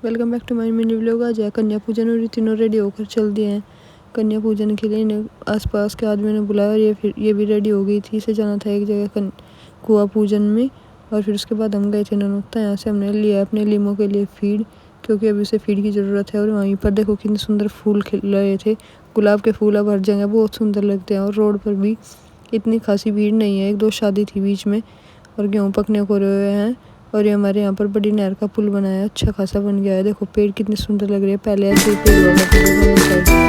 Welcome back to my mini vlog. आज है कन्या पूजन और ये तीनों रेडी होकर चल दिए हैं कन्या पूजन के लिए। इन्हें आसपास के आदमियों ने बुलाया और ये भी रेडी हो गई थी। इसे जाना था एक जगह कुआं पूजन में। और फिर उसके बाद हम गए थे ननौता। यहाँ से हमने लिया अपने लीमों के लिए फीड, क्योंकि अभी उसे फीड की ज़रूरत है। और वहीं पर देखो कितने सुंदर फूल खिल रहे थे। गुलाब के फूल अब हर जगह बहुत सुंदर लगते हैं। और रोड पर भी इतनी खासी भीड़ नहीं है। 1-2 शादी थी बीच में और गेहूँ पकने को रहे हुए हैं। और ये हमारे यहाँ पर बड़ी नहर का पुल बनाया, अच्छा खासा बन गया है। देखो पेड़ कितने सुंदर लग रहे हैं। पहले ऐसे ही पेड़ हुआ करते थे दोनों साइड।